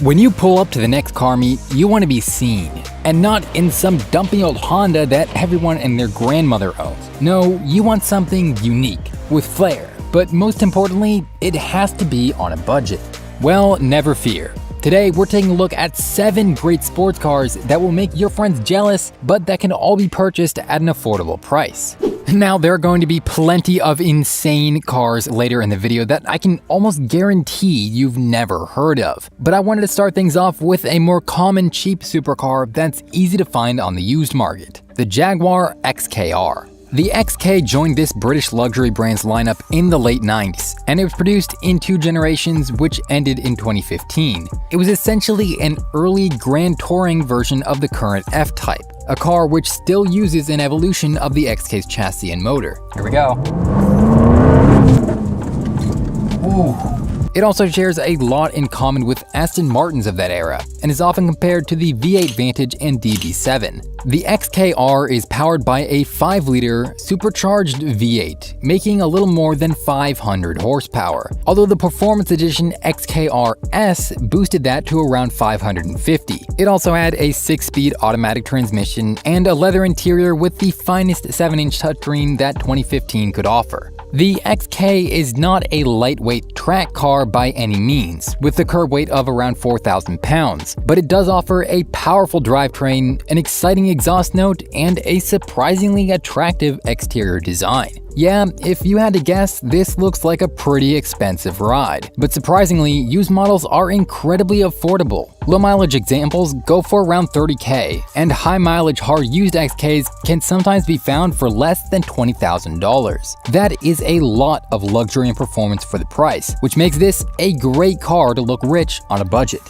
When you pull up to the next car meet, you want to be seen, and not in some dumpy old Honda that everyone and their grandmother owns. No, you want something unique, with flair, but most importantly, it has to be on a budget. Well, never fear. Today, we're taking a look at 7 great sports cars that will make your friends jealous, but that can all be purchased at an affordable price. Now, there are going to be plenty of insane cars later in the video that I can almost guarantee you've never heard of. But I wanted to start things off with a more common cheap supercar that's easy to find on the used market, the Jaguar XKR. The XK joined this British luxury brand's lineup in the late 90s, and it was produced in 2 generations which ended in 2015. It was essentially an early Grand Touring version of the current F-Type, a car which still uses an evolution of the XK's chassis and motor. Here we go. Ooh. It also shares a lot in common with Aston Martins of that era, and is often compared to the V8 Vantage and DB7. The XKR is powered by a 5-liter supercharged V8, making a little more than 500 horsepower, although the Performance Edition XKR-S boosted that to around 550. It also had a 6-speed automatic transmission and a leather interior with the finest 7-inch touchscreen that 2015 could offer. The XK is not a lightweight track car by any means, with a curb weight of around 4,000 pounds, but it does offer a powerful drivetrain, an exciting exhaust note, and a surprisingly attractive exterior design. Yeah, if you had to guess, this looks like a pretty expensive ride. But surprisingly, used models are incredibly affordable. Low mileage examples go for around $30,000, and high mileage hard used XKs can sometimes be found for less than $20,000. That is a lot of luxury and performance for the price, which makes this a great car to look rich on a budget.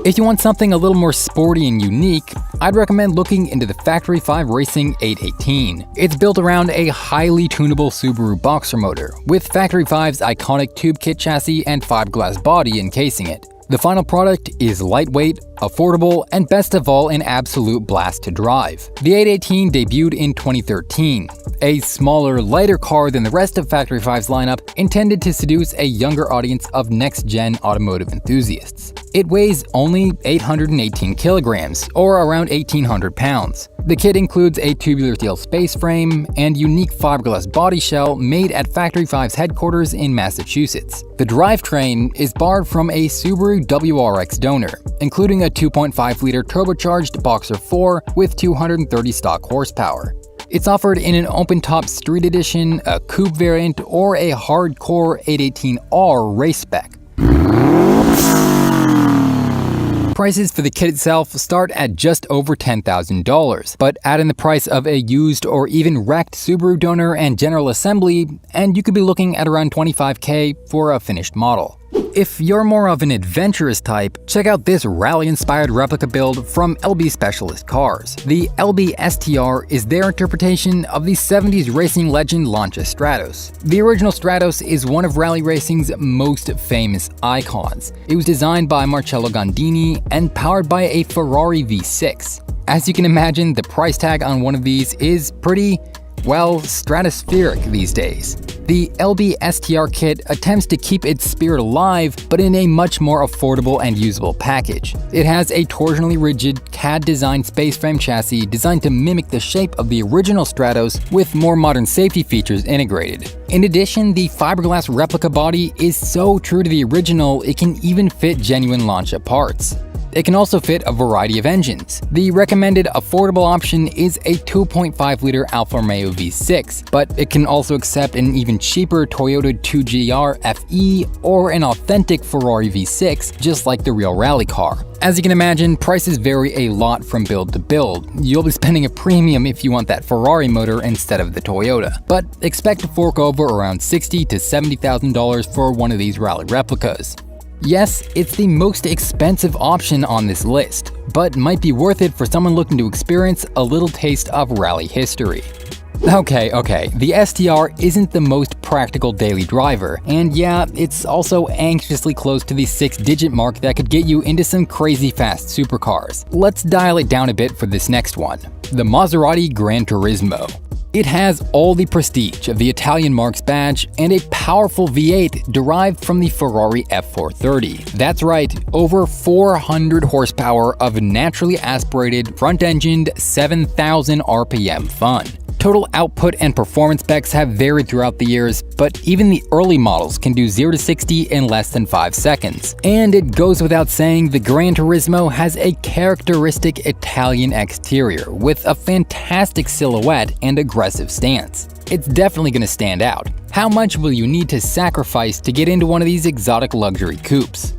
If you want something a little more sporty and unique, I'd recommend looking into the Factory 5 Racing 818. It's built around a highly tunable Subaru Boxer motor, with Factory 5's iconic tube kit chassis and fiberglass body encasing it. The final product is lightweight, affordable, and best of all, an absolute blast to drive. The 818 debuted in 2013, a smaller, lighter car than the rest of Factory 5's lineup, intended to seduce a younger audience of next-gen automotive enthusiasts. It weighs only 818 kilograms, or around 1,800 pounds. The kit includes a tubular steel space frame and unique fiberglass body shell made at Factory 5's headquarters in Massachusetts. The drivetrain is borrowed from a Subaru WRX donor, including a 2.5-liter turbocharged Boxer 4 with 230 stock horsepower. It's offered in an open-top street edition, a coupe variant, or a hardcore 818R race spec. Prices for the kit itself start at just over $10,000, but add in the price of a used or even wrecked Subaru donor and General Assembly, and you could be looking at around $25,000 for a finished model. If you're more of an adventurous type, check out this rally-inspired replica build from LB Specialist Cars. The LB STR is their interpretation of the 70s racing legend Lancia Stratos. The original Stratos is one of rally racing's most famous icons. It was designed by Marcello Gondini and powered by a Ferrari V6. As you can imagine, the price tag on one of these is pretty, well, stratospheric these days. The LB STR kit attempts to keep its spirit alive, but in a much more affordable and usable package. It has a torsionally rigid CAD-designed space frame chassis designed to mimic the shape of the original Stratos with more modern safety features integrated. In addition, the fiberglass replica body is so true to the original it can even fit genuine Lancia parts. It can also fit a variety of engines. The recommended affordable option is a 2.5-liter Alfa Romeo V6, but it can also accept an even cheaper Toyota 2GR FE or an authentic Ferrari V6, just like the real rally car. As you can imagine, prices vary a lot from build to build. You'll be spending a premium if you want that Ferrari motor instead of the Toyota, but expect to fork over around $60,000 to $70,000 for one of these rally replicas. Yes, it's the most expensive option on this list, but might be worth it for someone looking to experience a little taste of rally history. Okay, the STR isn't the most practical daily driver, and yeah, it's also anxiously close to the 6-digit mark that could get you into some crazy fast supercars. Let's dial it down a bit for this next one, the Maserati Gran Turismo. It has all the prestige of the Italian Marque's badge and a powerful V8 derived from the Ferrari F430. That's right, over 400 horsepower of naturally aspirated, front-engined 7,000 RPM fun. Total output and performance specs have varied throughout the years, but even the early models can do 0 to 60 in less than 5 seconds. And it goes without saying, the Gran Turismo has a characteristic Italian exterior with a fantastic silhouette and aggressive stance. It's definitely going to stand out. How much will you need to sacrifice to get into one of these exotic luxury coupes?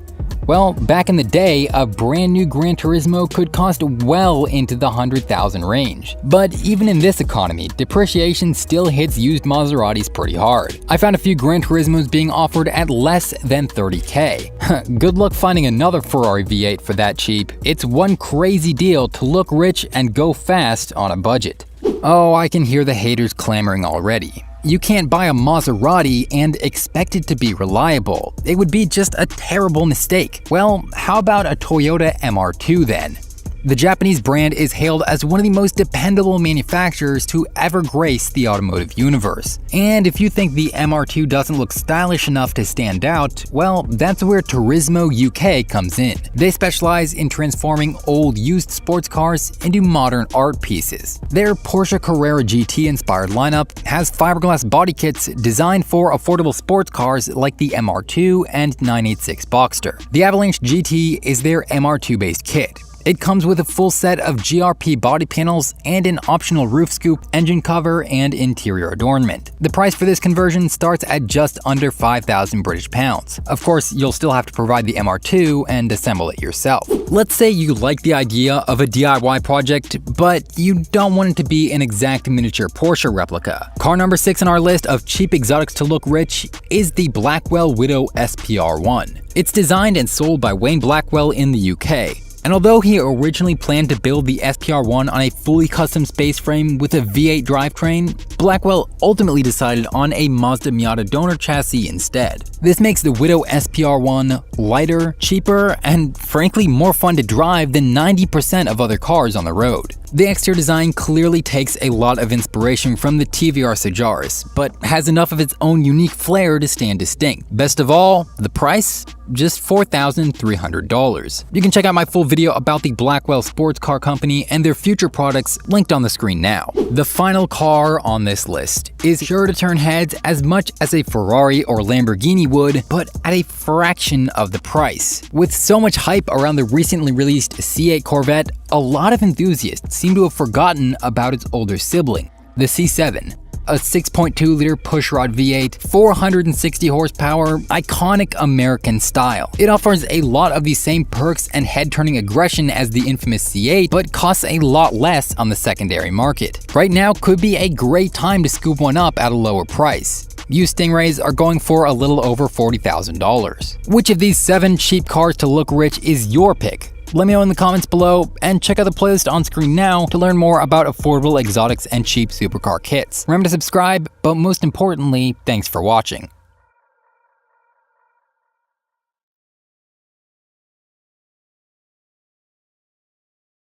Well, back in the day, a brand new Gran Turismo could cost well into the 100,000 range. But even in this economy, depreciation still hits used Maseratis pretty hard. I found a few Gran Turismos being offered at less than 30K. Good luck finding another Ferrari V8 for that cheap. It's one crazy deal to look rich and go fast on a budget. Oh, I can hear the haters clamoring already. You can't buy a Maserati and expect it to be reliable. It would be just a terrible mistake. Well, how about a Toyota MR2 then? The Japanese brand is hailed as one of the most dependable manufacturers to ever grace the automotive universe. And if you think the MR2 doesn't look stylish enough to stand out, well, that's where Turismo UK comes in. They specialize in transforming old used sports cars into modern art pieces. Their Porsche Carrera GT inspired lineup has fiberglass body kits designed for affordable sports cars like the MR2 and 986 Boxster. The Avalanche GT is their MR2 based kit. It comes with a full set of GRP body panels and an optional roof scoop, engine cover, and interior adornment. The price for this conversion starts at just under 5,000 British pounds. Of course, you'll still have to provide the MR2 and assemble it yourself. Let's say you like the idea of a DIY project, but you don't want it to be an exact miniature Porsche replica. Car number 6 on our list of cheap exotics to look rich is the Blackwell Widow SPR1. It's designed and sold by Wayne Blackwell in the UK. And although he originally planned to build the SPR1 on a fully custom space frame with a V8 drivetrain, Blackwell ultimately decided on a Mazda Miata donor chassis instead. This makes the Widow SPR1 lighter, cheaper, and frankly more fun to drive than 90% of other cars on the road. The exterior design clearly takes a lot of inspiration from the TVR Sajaris, but has enough of its own unique flair to stand distinct. Best of all, the price? Just $4,300. You can check out my full video about the Blackwell Sports Car Company and their future products linked on the screen now. The final car on this list is sure to turn heads as much as a Ferrari or Lamborghini would, but at a fraction of the price. With so much hype around the recently released C8 Corvette, a lot of enthusiasts seem to have forgotten about its older sibling, the C7. A 6.2-liter pushrod V8, 460 horsepower, iconic American style. It offers a lot of the same perks and head-turning aggression as the infamous C8, but costs a lot less on the secondary market. Right now could be a great time to scoop one up at a lower price. Used Stingrays are going for a little over $40,000. Which of these 7 cheap cars to look rich is your pick? Let me know in the comments below, and check out the playlist on screen now to learn more about affordable exotics and cheap supercar kits. Remember to subscribe, but most importantly, thanks for watching.